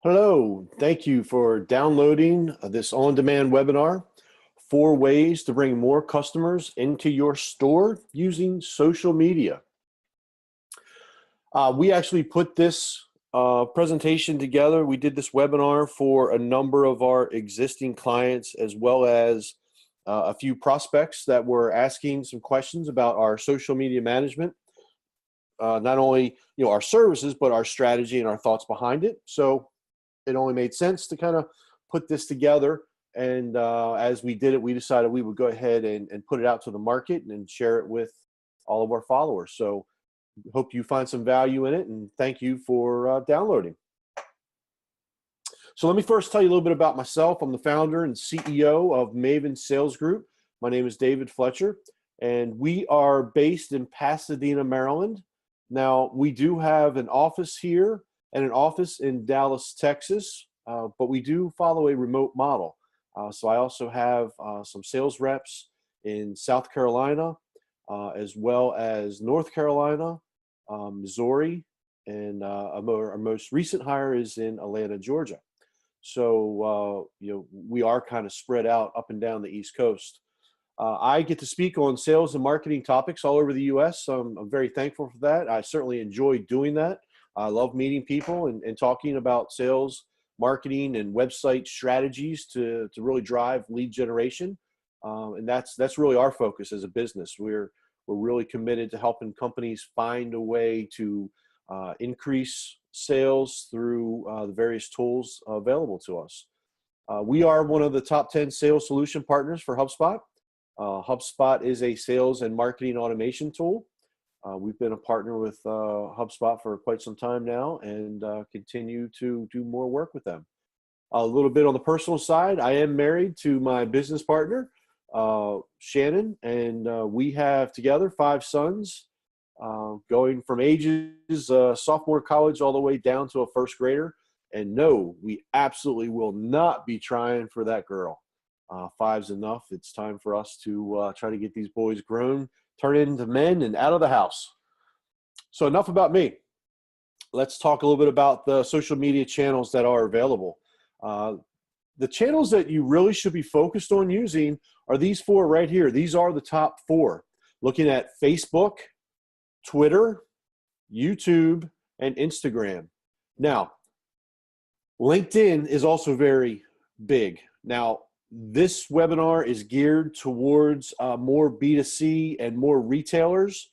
Hello, thank you for downloading this on-demand webinar, 4 ways to bring more customers into your store using social media. We actually put this presentation together. We did this webinar for a number of our existing clients as well as a few prospects that were asking some questions about our social media management. Not only our services, but our strategy and our thoughts behind it. So it only made sense to kind of put this together. And as we did it, we decided we would go ahead and put it out to the market and share it with all of our followers. So hope you find some value in it, and thank you for downloading. So let me first tell you a little bit about myself. I'm the founder and CEO of Maven Sales Group. My name is David Fletcher, and we are based in Pasadena, Maryland. Now, we do have an office here and an office in Dallas, Texas, but we do follow a remote model. So I also have some sales reps in South Carolina, as well as North Carolina, Missouri, and our most recent hire is in Atlanta, Georgia. So we are kind of spread out up and down the East Coast. I get to speak on sales and marketing topics all over the U.S. So I'm very thankful for that. I certainly enjoy doing that. I love meeting people and talking about sales, marketing, and website strategies to really drive lead generation. And that's really our focus as a business. We're really committed to helping companies find a way to increase sales through the various tools available to us. We are one of the top 10 sales solution partners for HubSpot. HubSpot is a sales and marketing automation tool. We've been a partner with HubSpot for quite some time now and continue to do more work with them. A little bit on the personal side, I am married to my business partner, Shannon, and we have together 5 sons, going from ages sophomore college all the way down to a first grader. And no, we absolutely will not be trying for that girl. 5's enough. It's time for us to try to get these boys grown, turn into men, and out of the house. So enough about me. Let's talk a little bit about the social media channels that are available. The channels that you really should be focused on using are these 4 right here. These are the top 4. Looking at Facebook, Twitter, YouTube, and Instagram. Now, LinkedIn is also very big. Now, this webinar is geared towards more B2C and more retailers.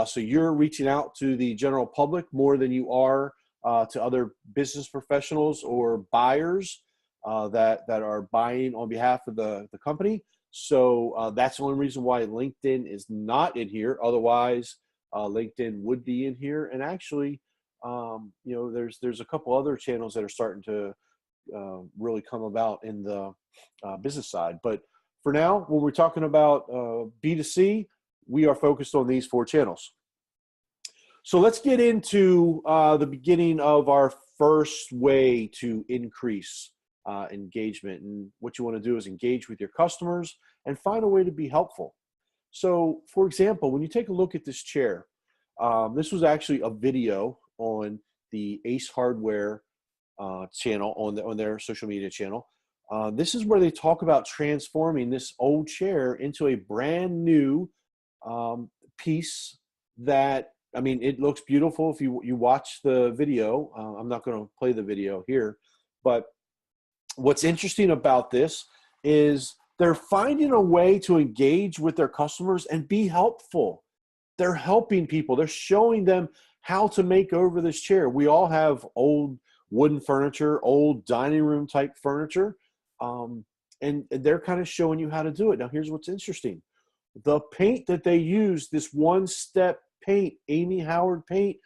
So you're reaching out to the general public more than you are to other business professionals or buyers that are buying on behalf of the company. So that's the only reason why LinkedIn is not in here. Otherwise, LinkedIn would be in here. And actually, there's a couple other channels that are starting to really come about in the business side. But for now, when we're talking about B2C, we are focused on these 4 channels. So let's get into the beginning of our first way to increase engagement. And what you want to do is engage with your customers and find a way to be helpful. So for example, when you take a look at this chair, this was actually a video on the Ace Hardware channel on their social media channel. This is where they talk about transforming this old chair into a brand new piece that, I mean, it looks beautiful if you watch the video. I'm not going to play the video here, but what's interesting about this is they're finding a way to engage with their customers and be helpful. They're helping people. They're showing them how to make over this chair. We all have old wooden furniture, old dining room type furniture, and they're kind of showing you how to do it. Now, here's what's interesting. The paint that they use, this one-step paint, Amy Howard paint,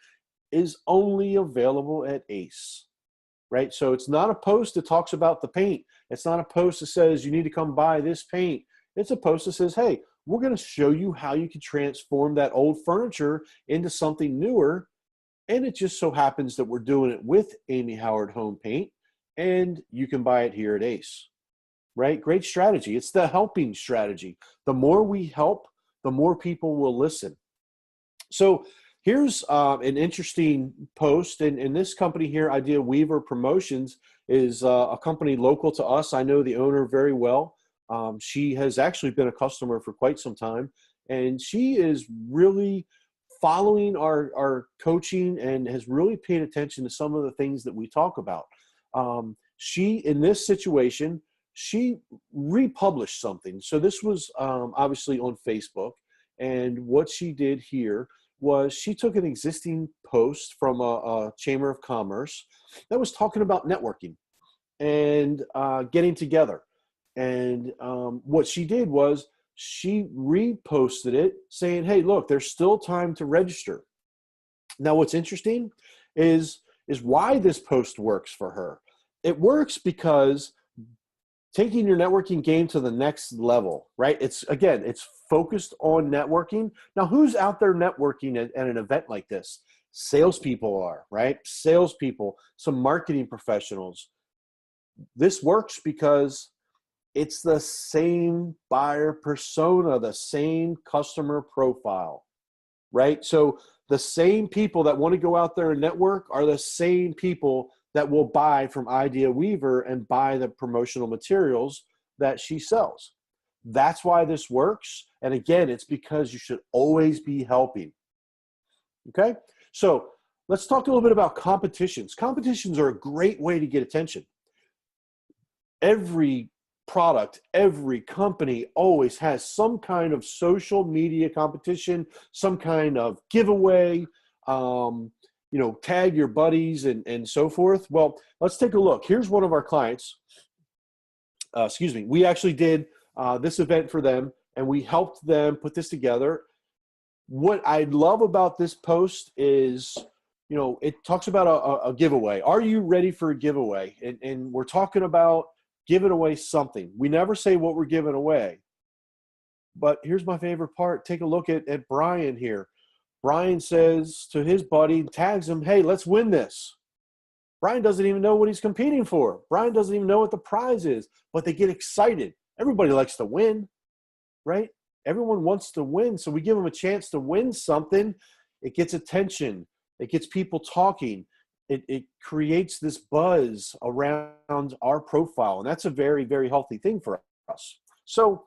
is only available at Ace, right? So it's not a post that talks about the paint. It's not a post that says you need to come buy this paint. It's a post that says, hey, we're going to show you how you can transform that old furniture into something newer. And it just so happens that we're doing it with Amy Howard Home Paint, and you can buy it here at Ace, right? Great strategy. It's the helping strategy. The more we help, the more people will listen. So here's an interesting post. And this company here, Idea Weaver Promotions, is a company local to us. I know the owner very well. She has actually been a customer for quite some time, and she is really following our coaching and has really paid attention to some of the things that we talk about. She, in this situation, she republished something. So this was obviously on Facebook. And what she did here was she took an existing post from a Chamber of Commerce that was talking about networking and getting together. And what she did was she reposted it saying, hey, look, there's still time to register. Now, what's interesting is why this post works for her. It works because taking your networking game to the next level, right? It's focused on networking. Now, who's out there networking at an event like this? Salespeople are, right? Salespeople, some marketing professionals. This works because it's the same buyer persona, the same customer profile, right? So the same people that want to go out there and network are the same people that will buy from Idea Weaver and buy the promotional materials that she sells. That's why this works. And again, it's because you should always be helping. Okay? So let's talk a little bit about competitions. Competitions are a great way to get attention. Every product, every company always has some kind of social media competition, some kind of giveaway, tag your buddies and so forth. Well, let's take a look. Here's one of our clients. We actually did this event for them, and we helped them put this together. What I love about this post is, it talks about a giveaway. Are you ready for a giveaway? And we're talking about giving away something. We never say what we're giving away. But here's my favorite part. Take a look at Brian here. Brian says to his buddy, tags him, hey, let's win this. Brian doesn't even know what he's competing for. Brian doesn't even know what the prize is, but they get excited. Everybody likes to win, right? Everyone wants to win. So we give them a chance to win something. It gets attention. It gets people talking. It creates this buzz around our profile. And that's a very, very healthy thing for us. So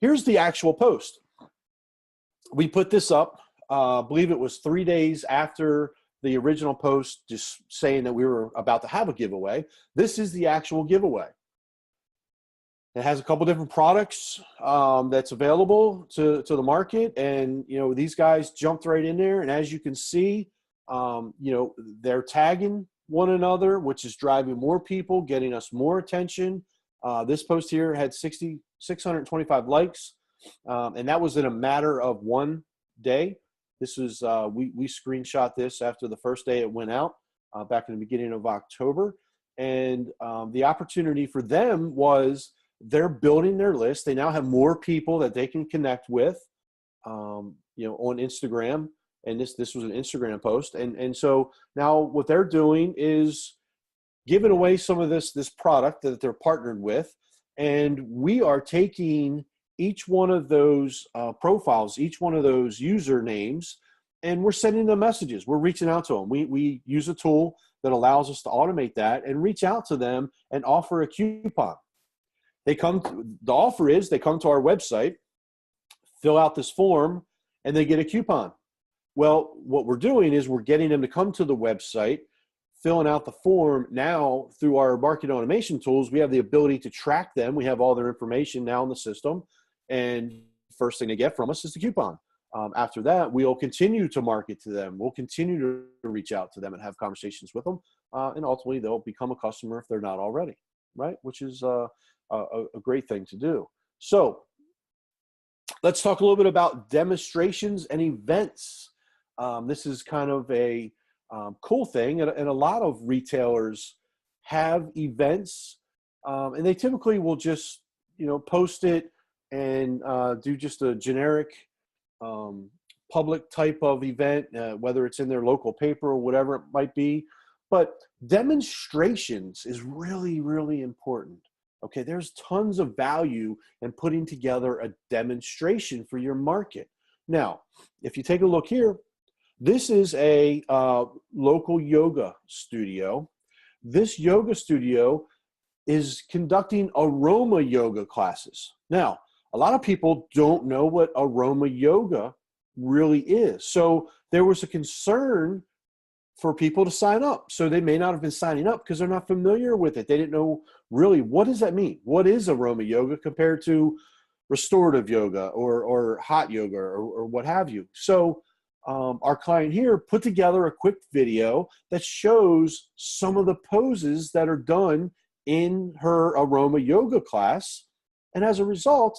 here's the actual post. We put this up, I believe it was 3 days after the original post, just saying that we were about to have a giveaway. This is the actual giveaway. It has a couple different products that's available to the market. And, these guys jumped right in there. And as you can see, they're tagging one another, which is driving more people, getting us more attention. This post here had 625 likes. And that was in a matter of 1 day. This was, we screenshot this after the first day it went out back in the beginning of October. And the opportunity for them was they're building their list. They now have more people that they can connect with, on Instagram. And this was an Instagram post. And so now what they're doing is giving away some of this product that they're partnered with. And we are taking each one of those profiles, each one of those usernames, and we're sending them messages. We're reaching out to them. We use a tool that allows us to automate that and reach out to them and offer a coupon. The offer is they come to our website, fill out this form, and they get a coupon. Well, what we're doing is we're getting them to come to the website, filling out the form. Now, through our marketing automation tools, we have the ability to track them. We have all their information now in the system. And first thing they get from us is the coupon. After that, we'll continue to market to them. We'll continue to reach out to them and have conversations with them. And ultimately, they'll become a customer if they're not already, right? Which is a great thing to do. So let's talk a little bit about demonstrations and events. This is kind of a cool thing. And a lot of retailers have events. And they typically will just, post it and do just a generic public type of event, whether it's in their local paper or whatever it might be. But demonstrations is really, really important. Okay, there's tons of value in putting together a demonstration for your market. Now, if you take a look here, This is a local yoga studio. This yoga studio is conducting aroma yoga classes. Now, a lot of people don't know what aroma yoga really is. So there was a concern for people to sign up. So they may not have been signing up because they're not familiar with it. They didn't know really, what does that mean? What is aroma yoga compared to restorative yoga or hot yoga or what have you? So our client here put together a quick video that shows some of the poses that are done in her aroma yoga class. And as a result,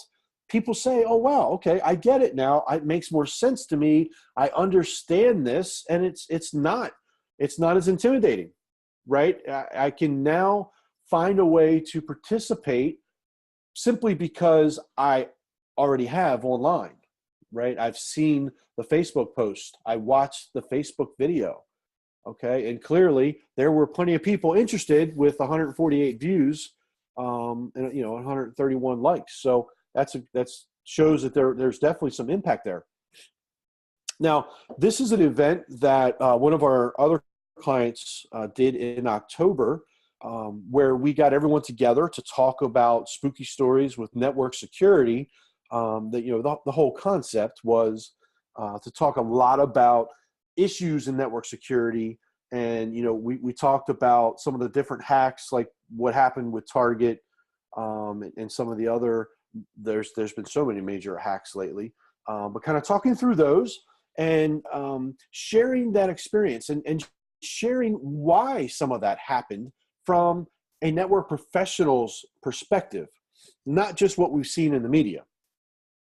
people say, oh, wow, okay, I get it now. It makes more sense to me. I understand this. And it's not as intimidating, right? I can now find a way to participate simply because I already have online, right? I've seen the Facebook post. I watched the Facebook video, okay? And clearly there were plenty of people interested with 148 views and 131 likes. So that's shows that there's definitely some impact there. Now, this is an event that one of our other clients did in October, where we got everyone together to talk about spooky stories with network security. The whole concept was to talk a lot about issues in network security, and we talked about some of the different hacks, like what happened with Target, and some of the other. There's been so many major hacks lately, but kind of talking through those and sharing that experience and sharing why some of that happened from a network professional's perspective, not just what we've seen in the media.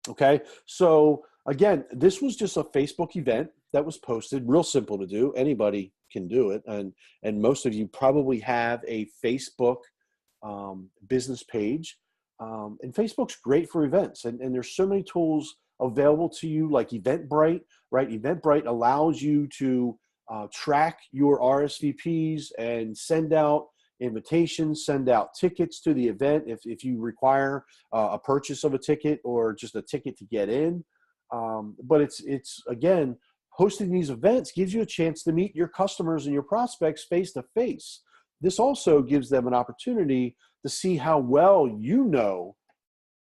Okay, so again, this was just a Facebook event that was posted, real simple to do. Anybody can do it, and most of you probably have a Facebook business page. And Facebook's great for events, and there's so many tools available to you, like Eventbrite, right? Eventbrite allows you to track your RSVPs and send out invitations, send out tickets to the event if you require a purchase of a ticket or just a ticket to get in. But it's again, hosting these events gives you a chance to meet your customers and your prospects face to face. This also gives them an opportunity to see how well you know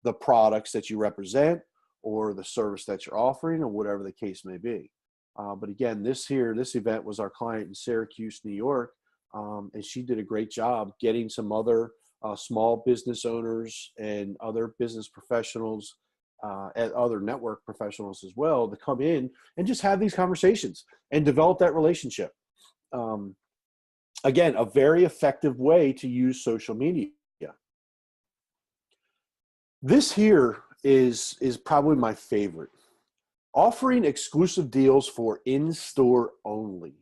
the products that you represent or the service that you're offering or whatever the case may be. But again, this event was our client in Syracuse, New York, and she did a great job getting some other small business owners and other business professionals and other network professionals as well to come in and just have these conversations and develop that relationship. Again, a very effective way to use social media. This here is probably my favorite. Offering exclusive deals for in-store only.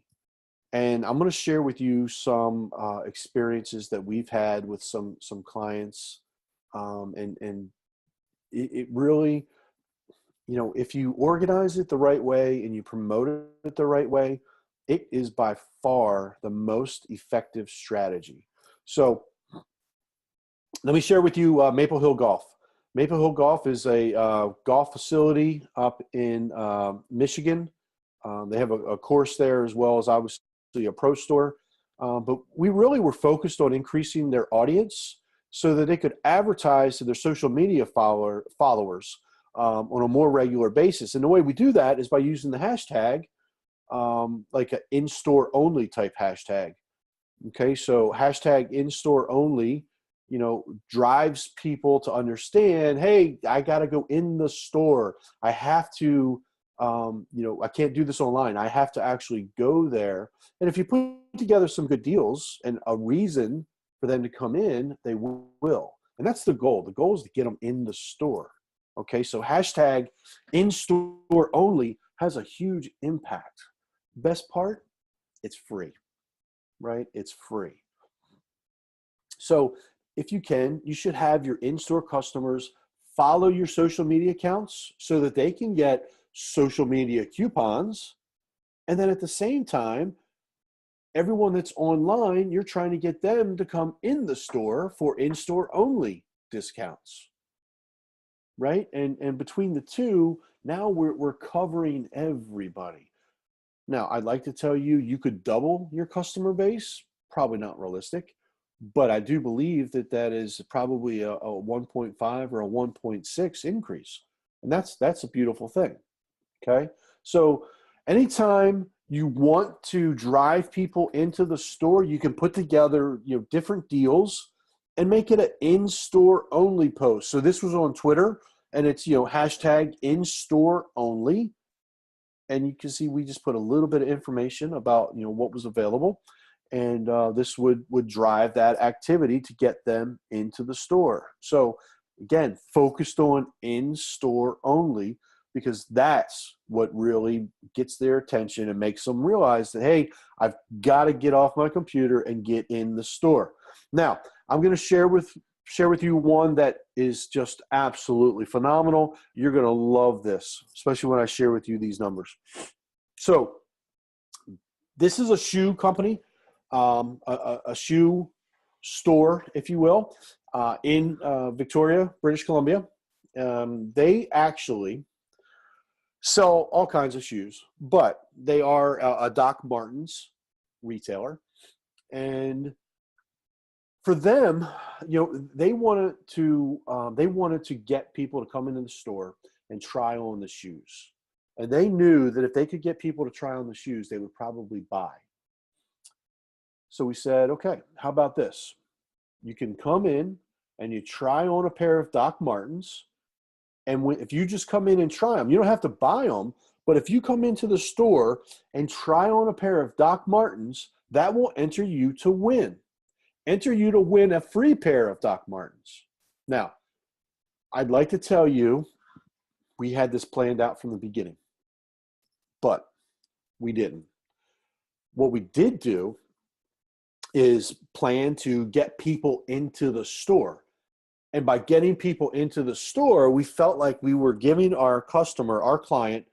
And I'm going to share with you some experiences that we've had with some clients. And it really, if you organize it the right way and you promote it the right way, it is by far the most effective strategy. So let me share with you Maple Hill Golf. Maple Hill Golf is a golf facility up in Michigan. They have a course there as well as obviously a pro store. But we really were focused on increasing their audience so that they could advertise to their social media followers on a more regular basis. And the way we do that is by using the hashtag, like an in-store only type hashtag. Okay, so hashtag in-store only, drives people to understand, hey, I got to go in the store. I have to, I can't do this online. I have to actually go there. And if you put together some good deals and a reason for them to come in, they will. And that's the goal. The goal is to get them in the store. Okay, so hashtag in-store only has a huge impact. Best part, it's free, right? It's free. So if you can, you should have your in-store customers follow your social media accounts so that they can get social media coupons. And then at the same time, everyone that's online, you're trying to get them to come in the store for in-store only discounts, right? And between the two, now we're covering everybody. Now, I'd like to tell you, you could double your customer base. Probably not realistic, but I do believe that that is probably a 1.5 or a 1.6 increase. And that's a beautiful thing. Okay. So anytime you want to drive people into the store, you can put together, different deals and make it an in-store only post. So this was on Twitter, and it's, hashtag in-store only. And you can see we just put a little bit of information about, what was available. And this would drive that activity to get them into the store. So again, focused on in-store only, because that's what really gets their attention and makes them realize that, hey, I've got to get off my computer and get in the store. Now, I'm going to share with you one that is just absolutely phenomenal. You're going to love this, especially when I share with you these numbers. So this is a shoe company, a shoe store, if you will, in Victoria, British Columbia. They actually sell all kinds of shoes, but they are a Doc Martens retailer. And for them, they wanted to get people to come into the store and try on the shoes. And they knew that if they could get people to try on the shoes, they would probably buy. So we said, okay, how about this? You can come in and you try on a pair of Doc Martens. And if you just come in and try them, you don't have to buy them. But if you come into the store and try on a pair of Doc Martens, that will enter you to win. Enter you to win a free pair of Doc Martens. Now, I'd like to tell you, we had this planned out from the beginning, but we didn't. What we did do is plan to get people into the store. And by getting people into the store, we felt like we were giving our customer, our client,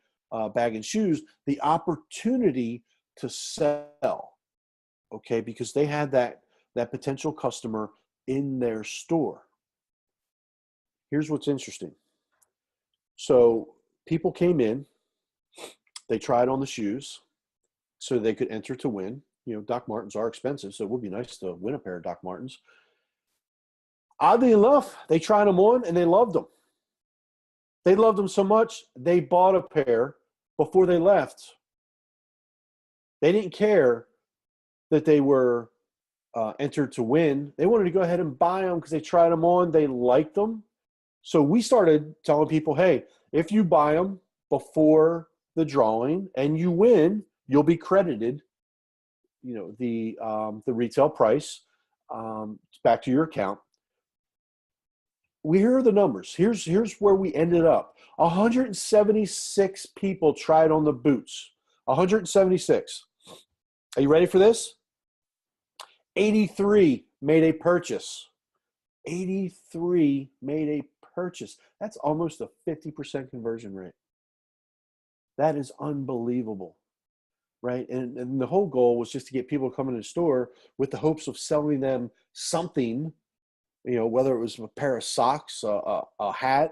Bag and Shoes, the opportunity to sell, okay? Because they had that potential customer in their store. Here's what's interesting. So people came in, they tried on the shoes so they could enter to win. Doc Martens are expensive, so it would be nice to win a pair of Doc Martens. Oddly enough, they tried them on and they loved them. They loved them so much, they bought a pair before they left. They didn't care that they were entered to win. They wanted to go ahead and buy them because they tried them on. They liked them. So we started telling people, hey, if you buy them before the drawing and you win, you'll be credited, the retail price back to your account. Here are the numbers. Here's where we ended up. 176 people tried on the boots. 176. Are you ready for this? 83 made a purchase. 83 made a purchase. That's almost a 50% conversion rate. That is unbelievable, right? And the whole goal was just to get people coming to the store with the hopes of selling them something, whether it was a pair of socks, a hat,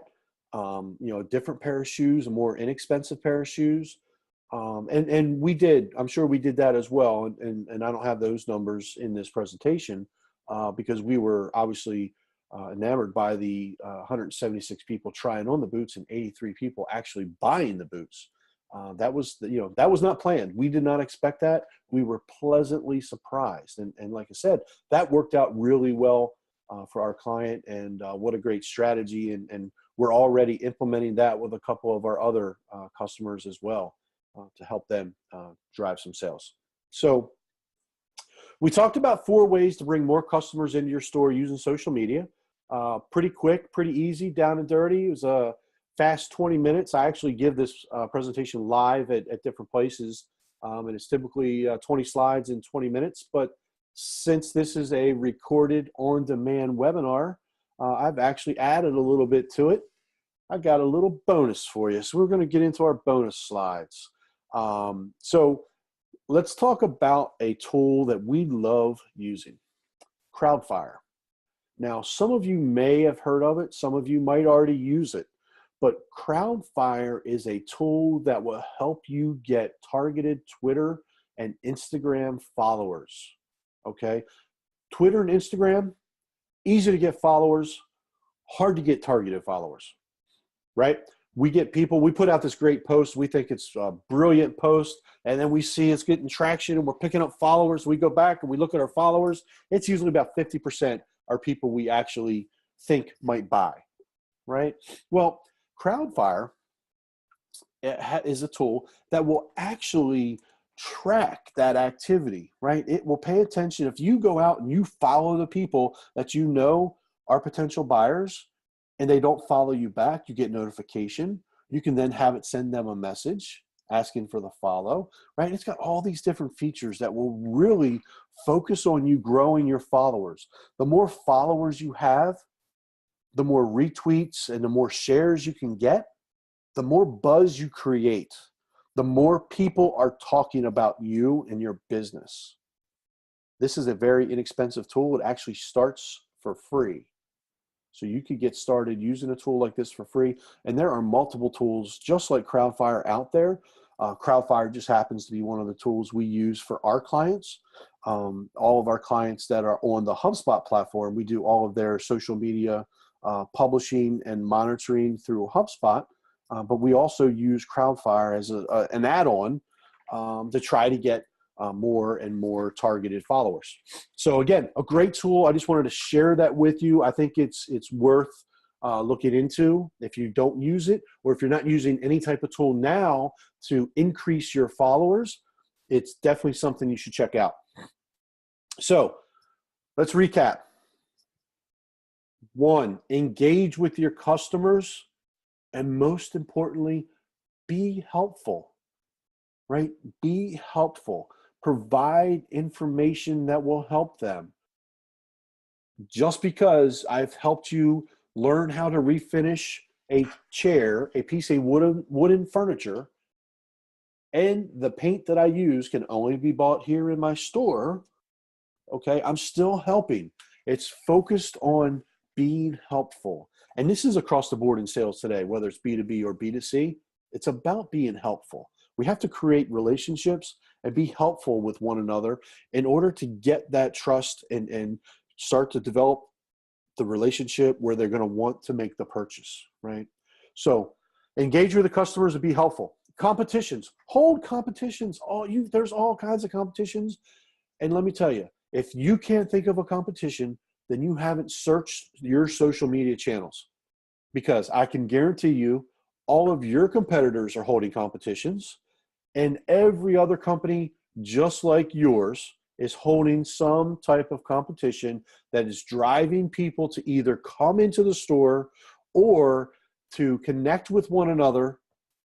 a different pair of shoes, a more inexpensive pair of shoes. And we did, I'm sure we did that as well. And I don't have those numbers in this presentation because we were obviously enamored by the 176 people trying on the boots and 83 people actually buying the boots. That was not planned. We did not expect that. We were pleasantly surprised. And like I said, that worked out really well for our client, and what a great strategy. And we're already implementing that with a couple of our other customers as well to help them drive some sales. So we talked about 4 ways to bring more customers into your store using social media. Pretty quick, pretty easy, down and dirty. It was a fast 20 minutes. I actually give this presentation live at different places, and it's typically 20 slides in 20 minutes. But since this is a recorded on-demand webinar, I've actually added a little bit to it. I've got a little bonus for you. So we're going to get into our bonus slides. So let's talk about a tool that we love using, Crowdfire. Now, some of you may have heard of it. Some of you might already use it. but Crowdfire is a tool that will help you get targeted Twitter and Instagram followers. Okay. Twitter and Instagram, easy to get followers, hard to get targeted followers, right? We get people, we put out this great post. We think it's a brilliant post. And then we see it's getting traction and we're picking up followers. We go back and we look at our followers. It's usually about 50% are people we actually think might buy, right? Well, Crowdfire is a tool that will actually track that activity, right? It will pay attention. If you go out and you follow the people that you know are potential buyers and they don't follow you back, you get notification. You can then have it send them a message asking for the follow, right? It's got all these different features that will really focus on you growing your followers. The more followers you have, the more retweets and the more shares you can get, the more buzz you create, the more people are talking about you and your business. This is a very inexpensive tool. It actually starts for free. So you could get started using a tool like this for free. And there are multiple tools just like Crowdfire out there. Crowdfire just happens to be one of the tools we use for our clients. All of our clients that are on the HubSpot platform, we do all of their social media publishing and monitoring through HubSpot. But we also use Crowdfire as an add-on to try to get more and more targeted followers. So again, a great tool. I just wanted to share that with you. I think it's worth looking into if you don't use it, or if you're not using any type of tool now to increase your followers. It's definitely something you should check out. So let's recap. 1, engage with your customers, and most importantly, be helpful, right? Be helpful. Provide information that will help them. Just because I've helped you learn how to refinish a chair, a piece of wooden furniture, and the paint that I use can only be bought here in my store, okay, I'm still helping. It's focused on being helpful. And this is across the board in sales today, whether it's B2B or B2C. It's about being helpful. We have to create relationships and be helpful with one another in order to get that trust and start to develop the relationship where they're going to want to make the purchase, right? So engage with the customers and be helpful. Competitions, hold competitions. There's all kinds of competitions. And let me tell you, if you can't think of a competition, then you haven't searched your social media channels, because I can guarantee you all of your competitors are holding competitions, and every other company just like yours is holding some type of competition that is driving people to either come into the store or to connect with one another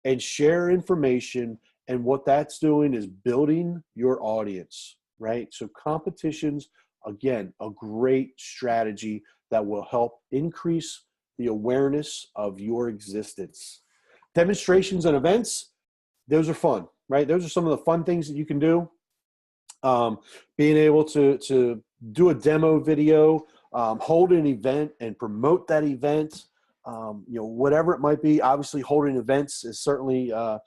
and share information. And what that's doing is building your audience, right? So competitions, again, a great strategy that will help increase the awareness of your existence. Demonstrations and events, those are fun, right? Those are some of the fun things that you can do. Being able to do a demo video, hold an event and promote that event, whatever it might be. Obviously, holding events is certainly a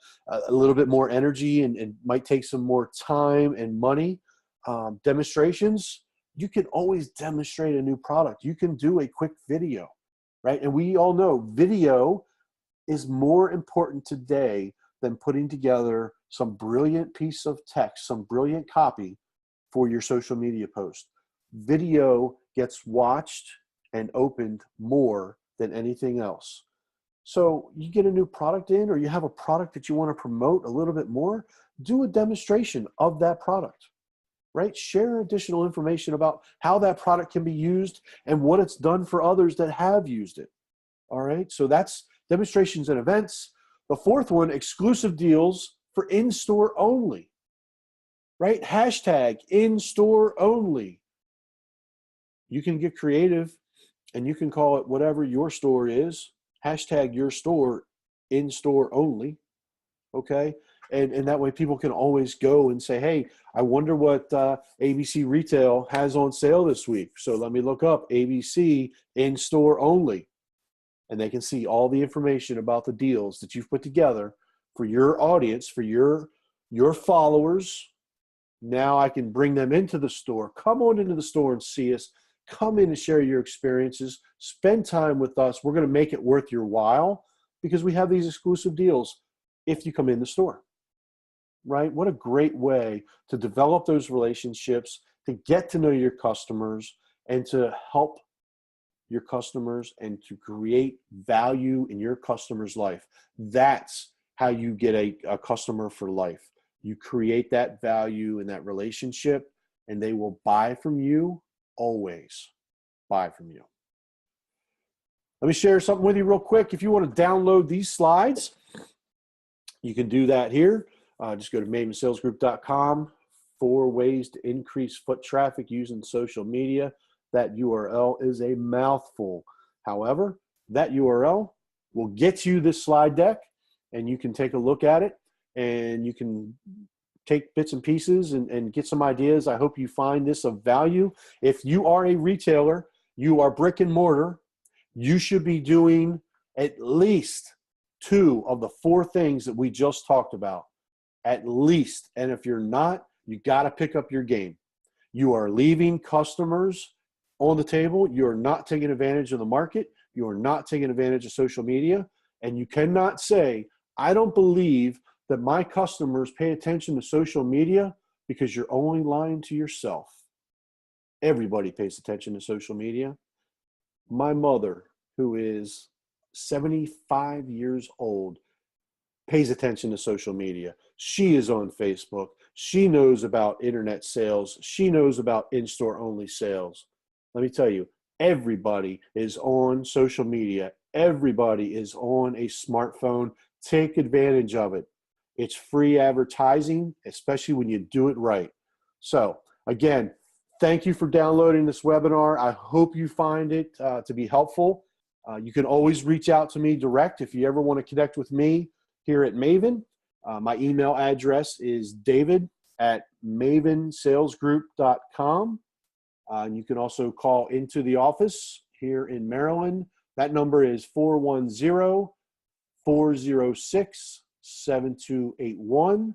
little bit more energy and might take some more time and money. Demonstrations, you can always demonstrate a new product. You can do a quick video, right? And we all know video is more important today than putting together some brilliant piece of text, some brilliant copy for your social media post. Video gets watched and opened more than anything else. So you get a new product in, or you have a product that you want to promote a little bit more, do a demonstration of that product, right? Share additional information about how that product can be used and what it's done for others that have used it. All right, so that's demonstrations and events. The fourth one, exclusive deals for in-store only, right? Hashtag in-store only. You can get creative and you can call it whatever your store is. Hashtag your store in-store only, okay? And that way people can always go and say, hey, I wonder what ABC Retail has on sale this week. So let me look up ABC in-store only. and they can see all the information about the deals that you've put together for your audience, for your followers. Now I can bring them into the store. Come on into the store and see us. Come in and share your experiences. Spend time with us. We're going to make it worth your while because we have these exclusive deals if you come in the store, right? What a great way to develop those relationships, to get to know your customers, and to help your customers and to create value in your customer's life. That's how you get a customer for life. You create that value in that relationship, and they will buy from you, always buy from you. Let me share something with you real quick. If you want to download these slides, you can do that here. Just go to mavensalesgroup.com. 4 ways to increase foot traffic using social media. That URL is a mouthful. However, that URL will get you this slide deck, and you can take a look at it, and you can take bits and pieces and get some ideas. I hope you find this of value. If you are a retailer, you are brick and mortar, you should be doing at least 2 of the 4 things that we just talked about. At least. And if you're not, you got to pick up your game. You are leaving customers on the table. You are not taking advantage of the market. You are not taking advantage of social media. And you cannot say, I don't believe that my customers pay attention to social media, because you're only lying to yourself. Everybody pays attention to social media. My mother, who is 75 years old, pays attention to social media. She is on Facebook. She knows about internet sales. She knows about in-store only sales. Let me tell you, everybody is on social media. Everybody is on a smartphone. Take advantage of it. It's free advertising, especially when you do it right. So again, thank you for downloading this webinar. I hope you find it to be helpful. You can always reach out to me direct if you ever want to connect with me here at Maven. My email address is david@mavensalesgroup.com. And you can also call into the office here in Maryland. That number is 410-406-7281.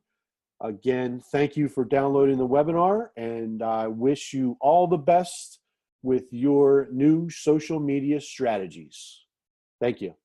Again, thank you for downloading the webinar, and I wish you all the best with your new social media strategies. Thank you.